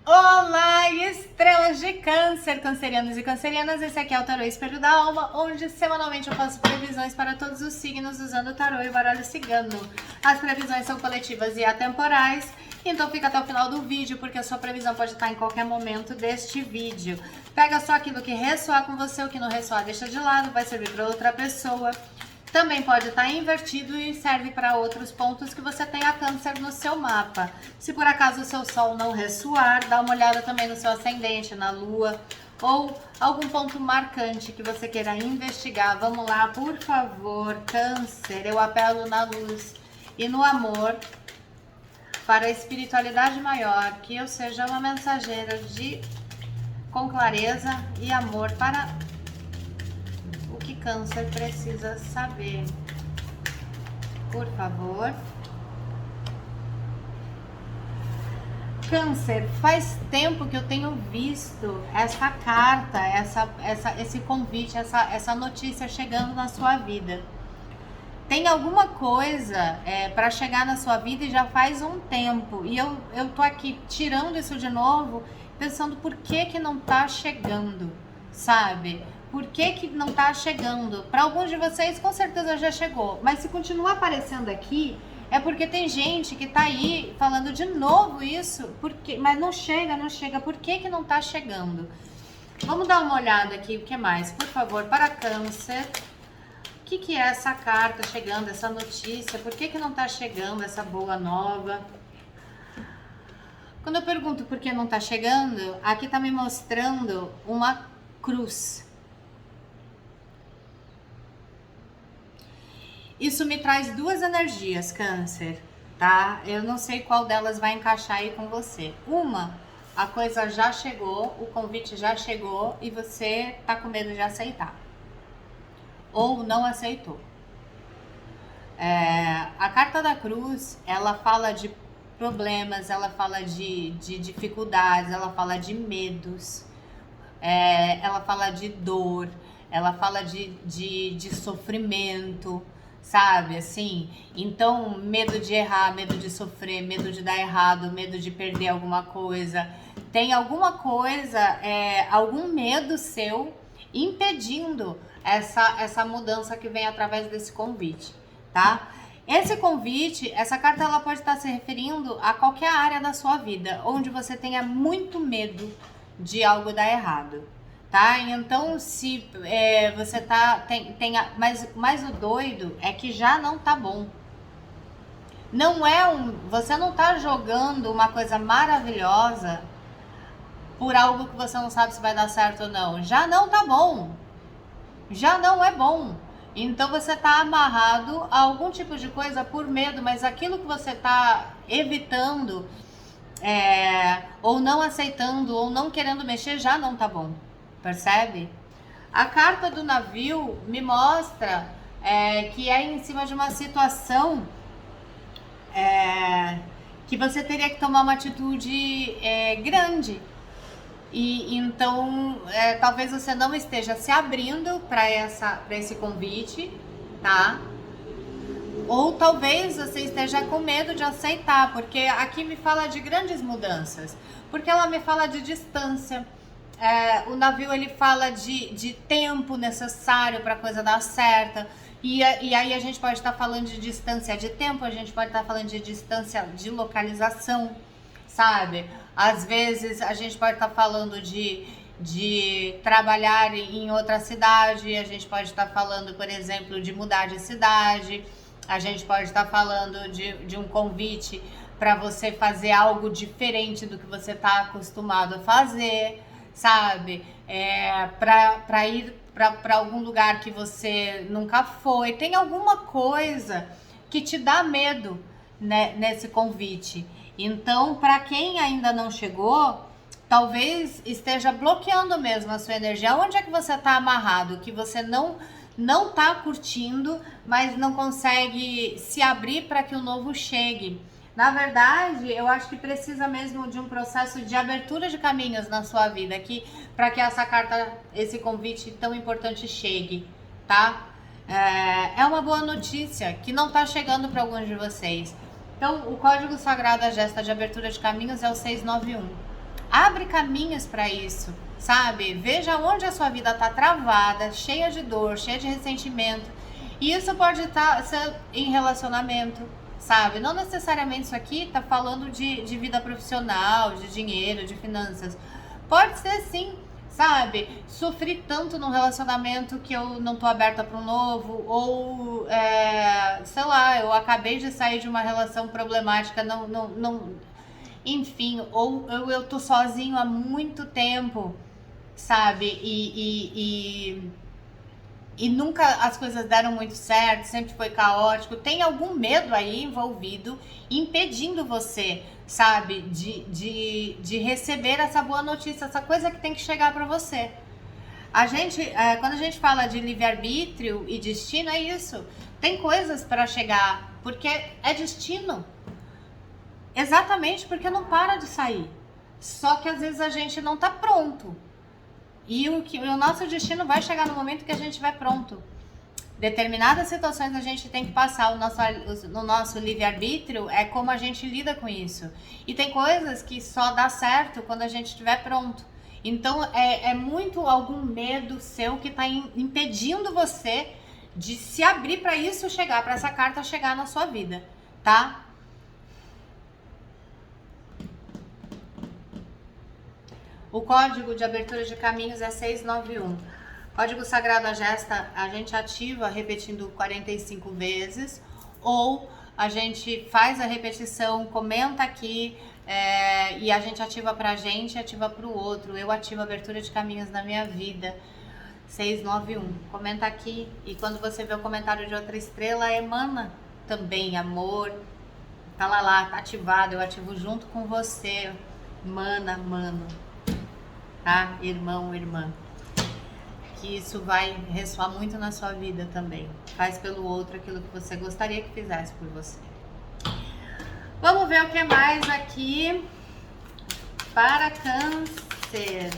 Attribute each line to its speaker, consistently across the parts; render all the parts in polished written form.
Speaker 1: Olá, estrelas de câncer, cancerianos e cancerianas, esse aqui é o Tarô Espelho da Alma, onde semanalmente eu faço previsões para todos os signos usando o tarô e o baralho cigano. As previsões são coletivas e atemporais, então fica até o final do vídeo, porque a sua previsão pode estar em qualquer momento deste vídeo. Pega só aquilo que ressoar com você, o que não ressoar deixa de lado, vai servir para outra pessoa. Também pode estar invertido e serve para outros pontos que você tenha câncer no seu mapa. Se por acaso o seu sol não ressoar, dá uma olhada também no seu ascendente, na lua, ou algum ponto marcante que você queira investigar. Vamos lá, por favor, câncer, eu apelo na luz e no amor para a espiritualidade maior, que eu seja uma mensageira com clareza e amor para o que câncer precisa saber. Por favor. Câncer, faz tempo que eu tenho visto essa carta, esse convite, essa notícia chegando na sua vida. Tem alguma coisa para chegar na sua vida e já faz um tempo. E eu tô aqui tirando isso de novo, pensando por que não tá chegando, sabe? Por que não tá chegando? Para alguns de vocês, com certeza já chegou. Mas se continuar aparecendo aqui, é porque tem gente que tá aí falando de novo isso, mas não chega. Por que não tá chegando? Vamos dar uma olhada aqui, o que mais? Por favor, para câncer. O que é essa carta chegando, essa notícia? Por que não tá chegando essa boa nova? Quando eu pergunto por que não tá chegando, aqui tá me mostrando uma cruz. Isso me traz duas energias, câncer, tá? Eu não sei qual delas vai encaixar aí com você. Uma, a coisa já chegou, o convite já chegou e você tá com medo de aceitar. Ou não aceitou. A carta da cruz, ela fala de problemas, ela fala de dificuldades, ela fala de medos, ela fala de dor, ela fala de sofrimento, sabe, assim? Então, medo de errar, medo de sofrer, medo de dar errado, medo de perder alguma coisa. Tem alguma coisa, algum medo seu impedindo essa mudança que vem através desse convite, tá? Esse convite, essa carta, ela pode estar se referindo a qualquer área da sua vida, onde você tenha muito medo de algo dar errado, tá? Então, se você mas o doido é que já não tá bom. Você não tá jogando uma coisa maravilhosa por algo que você não sabe se vai dar certo ou não. Já não tá bom. Já não é bom. Então você tá amarrado a algum tipo de coisa por medo, mas aquilo que você tá evitando, ou não aceitando, ou não querendo mexer, já não tá bom. Percebe? A carta do navio me mostra que é em cima de uma situação que você teria que tomar uma atitude grande. E então talvez você não esteja se abrindo para esse convite, tá? Ou talvez você esteja com medo de aceitar, porque aqui me fala de grandes mudanças, porque ela me fala de distância. O navio, ele fala de tempo necessário para a coisa dar certa, e aí a gente pode estar falando de distância de tempo, a gente pode estar falando de distância de localização, sabe? Às vezes a gente pode estar falando de trabalhar em outra cidade, a gente pode estar falando, por exemplo, de mudar de cidade, a gente pode estar falando de um convite para você fazer algo diferente do que você está acostumado a fazer, sabe? Para ir para algum lugar que você nunca foi. Tem alguma coisa que te dá medo, né, nesse convite. Então, para quem ainda não chegou, talvez esteja bloqueando mesmo a sua energia. Onde é que você está amarrado? Que você não está curtindo, mas não consegue se abrir para que o novo chegue. Na verdade, eu acho que precisa mesmo de um processo de abertura de caminhos na sua vida aqui, para que essa carta, esse convite tão importante chegue, tá? É uma boa notícia que não está chegando para alguns de vocês. Então, o código sagrado, a gesta de abertura de caminhos é o 691. Abre caminhos para isso, sabe? Veja onde a sua vida tá travada, cheia de dor, cheia de ressentimento. E isso pode ser em relacionamento, sabe? Não necessariamente isso aqui tá falando de vida profissional, de dinheiro, de finanças. Pode ser sim, sabe? Sofri tanto num relacionamento que eu não tô aberta para um novo, ou sei lá, eu acabei de sair de uma relação problemática, não, enfim, ou eu tô sozinho há muito tempo, sabe? E nunca as coisas deram muito certo, sempre foi caótico. Tem algum medo aí envolvido, impedindo você, sabe, de receber essa boa notícia, essa coisa que tem que chegar para você. Quando a gente fala de livre-arbítrio e destino, é isso. Tem coisas para chegar, porque é destino. Exatamente porque não para de sair. Só que às vezes a gente não tá pronto. E o nosso destino vai chegar no momento que a gente vai pronto. Determinadas situações a gente tem que passar. No nosso livre-arbítrio é como a gente lida com isso. E tem coisas que só dá certo quando a gente estiver pronto. Então é muito algum medo seu que está impedindo você de se abrir para isso chegar, para essa carta chegar na sua vida, tá? O código de abertura de caminhos é 691. Código sagrado a gesta, a gente ativa repetindo 45 vezes, ou a gente faz a repetição, comenta aqui, e a gente ativa pra gente e ativa pro outro. Eu ativo a abertura de caminhos na minha vida. 691. Comenta aqui, e quando você vê o comentário de outra estrela, emana também amor. Tá lá, tá ativado, eu ativo junto com você. Mana, mano. Tá? Irmão, irmã. Que isso vai ressoar muito na sua vida também. Faz pelo outro aquilo que você gostaria que fizesse por você. Vamos ver o que mais aqui para Câncer.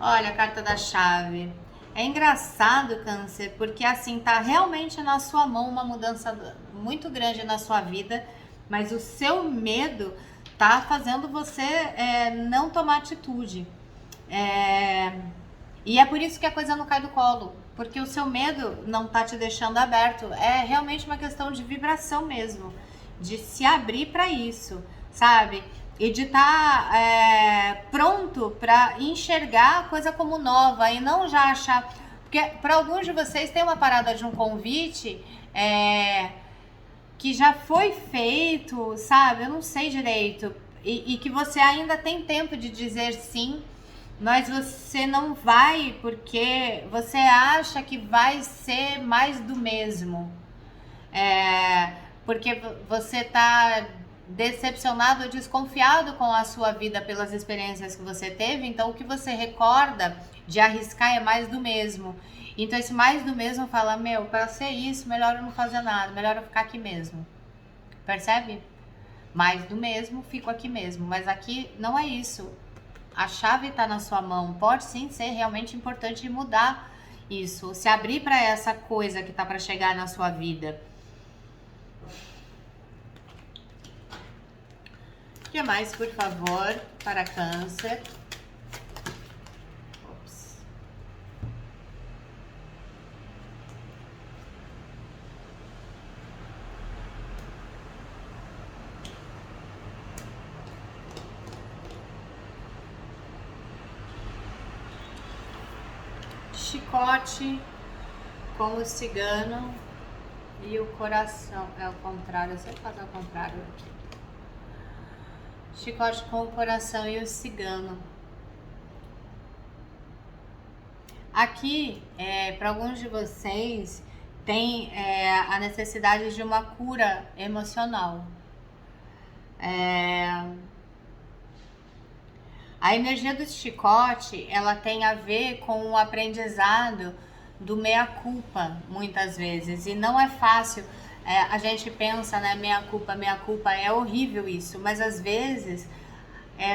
Speaker 1: Olha a carta da chave. É engraçado, Câncer, porque assim, tá realmente na sua mão uma mudança muito grande na sua vida, mas o seu medo tá fazendo você não tomar atitude. E é por isso que a coisa não cai do colo, porque o seu medo não tá te deixando aberto. É realmente uma questão de vibração mesmo, de se abrir para isso, sabe? E de estar pronto para enxergar a coisa como nova e não já achar. Porque para alguns de vocês tem uma parada de um convite que já foi feito, sabe? Eu não sei direito. E que você ainda tem tempo de dizer sim, mas você não vai porque você acha que vai ser mais do mesmo. Porque você tá decepcionado ou desconfiado com a sua vida pelas experiências que você teve, então o que você recorda de arriscar é mais do mesmo. Então esse mais do mesmo fala, para ser isso, melhor eu não fazer nada, melhor eu ficar aqui mesmo. Percebe? Mais do mesmo, fico aqui mesmo. Mas aqui não é isso. A chave está na sua mão. Pode sim ser realmente importante mudar isso. Se abrir para essa coisa que está para chegar na sua vida. O que mais, por favor, para Câncer? Chicote com o cigano e o coração. É o contrário, eu sei fazer o contrário aqui. Chicote com o coração e o cigano. Aqui, para alguns de vocês, tem a necessidade de uma cura emocional. A energia do chicote, ela tem a ver com o aprendizado do meia-culpa, muitas vezes. E não é fácil. A gente pensa, né, meia-culpa, é horrível isso. Mas às vezes,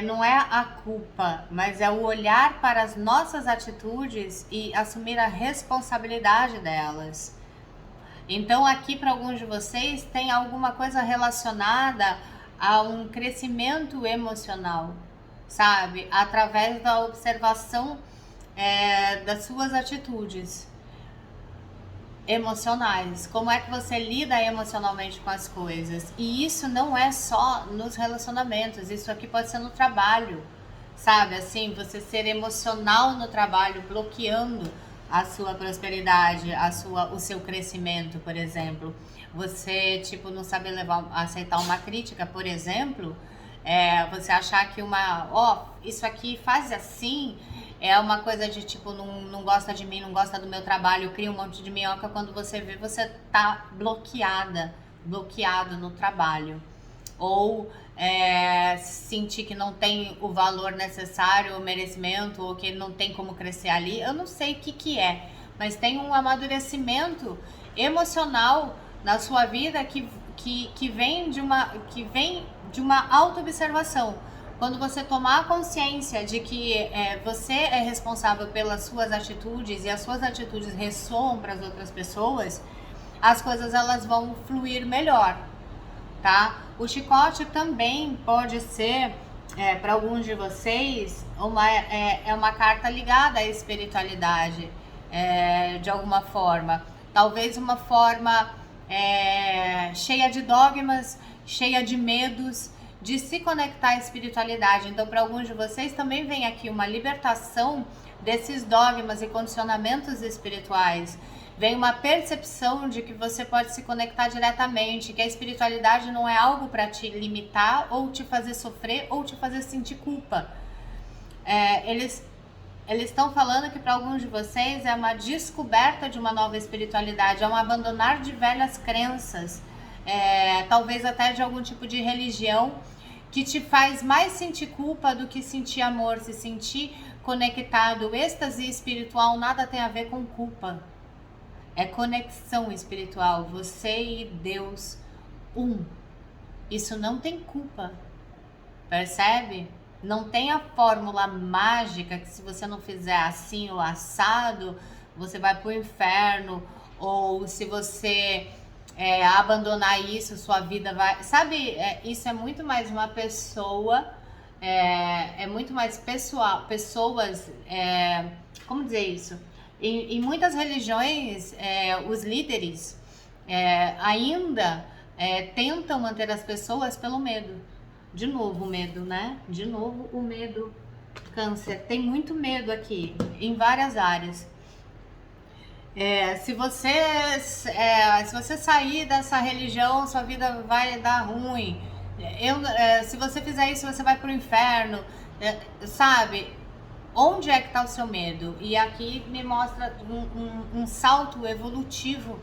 Speaker 1: não é a culpa, mas é o olhar para as nossas atitudes e assumir a responsabilidade delas. Então aqui para alguns de vocês tem alguma coisa relacionada a um crescimento emocional, sabe? Através da observação das suas atitudes emocionais, como é que você lida emocionalmente com as coisas. E isso não é só nos relacionamentos, isso aqui pode ser no trabalho, sabe? Assim, você ser emocional no trabalho, bloqueando a sua prosperidade, o seu crescimento, por exemplo. Você, tipo, não saber aceitar uma crítica, por exemplo, você achar que isso aqui faz assim, é uma coisa de tipo, não gosta de mim, não gosta do meu trabalho, cria um monte de minhoca. Quando você vê, você tá bloqueado no trabalho. Ou sentir que não tem o valor necessário, o merecimento, ou que não tem como crescer ali. Eu não sei o que é, mas tem um amadurecimento emocional na sua vida que vem de uma auto-observação. Quando você tomar consciência de que você é responsável pelas suas atitudes e as suas atitudes ressoam para as outras pessoas, as coisas elas vão fluir melhor, tá? O chicote também pode ser, para alguns de vocês, uma carta ligada à espiritualidade, de alguma forma. Talvez uma forma cheia de dogmas, cheia de medos, de se conectar à espiritualidade. Então, para alguns de vocês também vem aqui uma libertação desses dogmas e condicionamentos espirituais. Vem uma percepção de que você pode se conectar diretamente, que a espiritualidade não é algo para te limitar ou te fazer sofrer ou te fazer sentir culpa. Eles estão falando que para alguns de vocês é uma descoberta de uma nova espiritualidade, é um abandonar de velhas crenças, talvez até de algum tipo de religião que te faz mais sentir culpa do que sentir amor, se sentir conectado. O êxtase espiritual nada tem a ver com culpa. É conexão espiritual, você e Deus, Isso não tem culpa, percebe? Não tem a fórmula mágica que se você não fizer assim ou assado, você vai pro inferno, ou se você abandonar isso, sua vida vai... Sabe, isso é muito mais uma pessoa, é muito mais pessoal, pessoas... como dizer isso? Em muitas religiões, os líderes ainda tentam manter as pessoas pelo medo. De novo o medo, né? De novo o medo. Câncer, tem muito medo aqui, em várias áreas. Se você sair dessa religião, sua vida vai dar ruim. Se você fizer isso, você vai pro inferno. Sabe? Onde é que está o seu medo? E aqui me mostra um salto evolutivo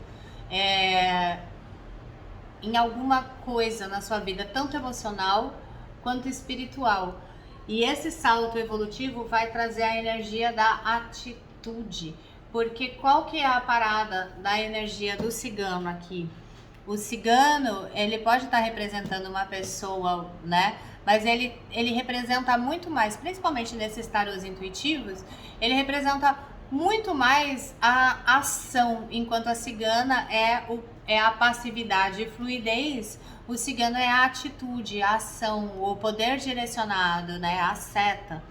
Speaker 1: em alguma coisa na sua vida, tanto emocional quanto espiritual. E esse salto evolutivo vai trazer a energia da atitude. Porque qual que é a parada da energia do cigano aqui? O cigano, ele pode estar representando uma pessoa, né? Mas ele representa muito mais, principalmente nesses tarôs intuitivos, ele representa muito mais a ação, enquanto a cigana é a passividade e fluidez. O cigano é a atitude, a ação, o poder direcionado, né? A seta.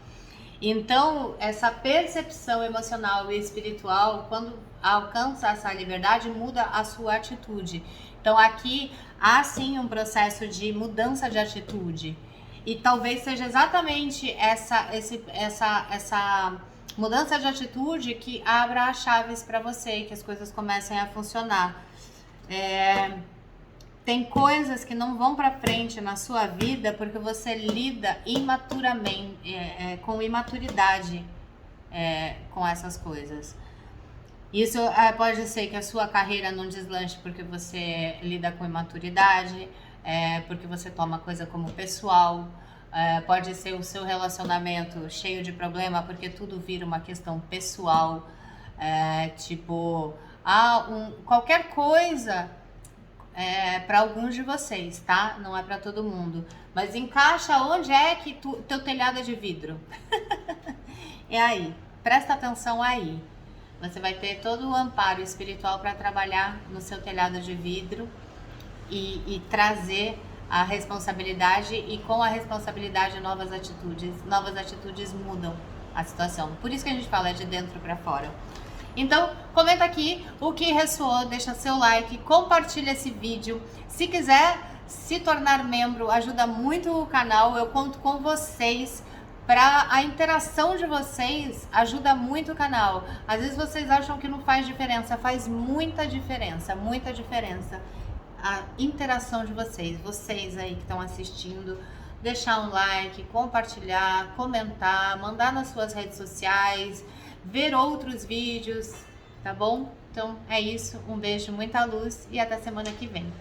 Speaker 1: Então, essa percepção emocional e espiritual, quando alcança essa liberdade, muda a sua atitude. Então, aqui há sim um processo de mudança de atitude. E talvez seja exatamente essa mudança de atitude que abra as chaves para você e que as coisas comecem a funcionar. Tem coisas que não vão para frente na sua vida porque você lida imaturamente, com imaturidade com essas coisas. Isso pode ser que a sua carreira não deslanche porque você lida com imaturidade, porque você toma coisa como pessoal. Pode ser o seu relacionamento cheio de problema porque tudo vira uma questão pessoal. Qualquer coisa para alguns de vocês, tá? Não é para todo mundo. Mas encaixa onde é que teu telhado é de vidro. É aí. Presta atenção aí. Você vai ter todo o amparo espiritual para trabalhar no seu telhado de vidro e trazer a responsabilidade, e com a responsabilidade novas atitudes mudam a situação. Por isso que a gente fala é de dentro para fora. Então, comenta aqui o que ressoou, deixa seu like, compartilha esse vídeo. Se quiser se tornar membro, ajuda muito o canal, eu conto com vocês. Para a interação de vocês, ajuda muito o canal. Às vezes vocês acham que não faz diferença, faz muita diferença, muita diferença. A interação de vocês aí que estão assistindo, deixar um like, compartilhar, comentar, mandar nas suas redes sociais, ver outros vídeos, tá bom? Então é isso, um beijo, muita luz e até semana que vem.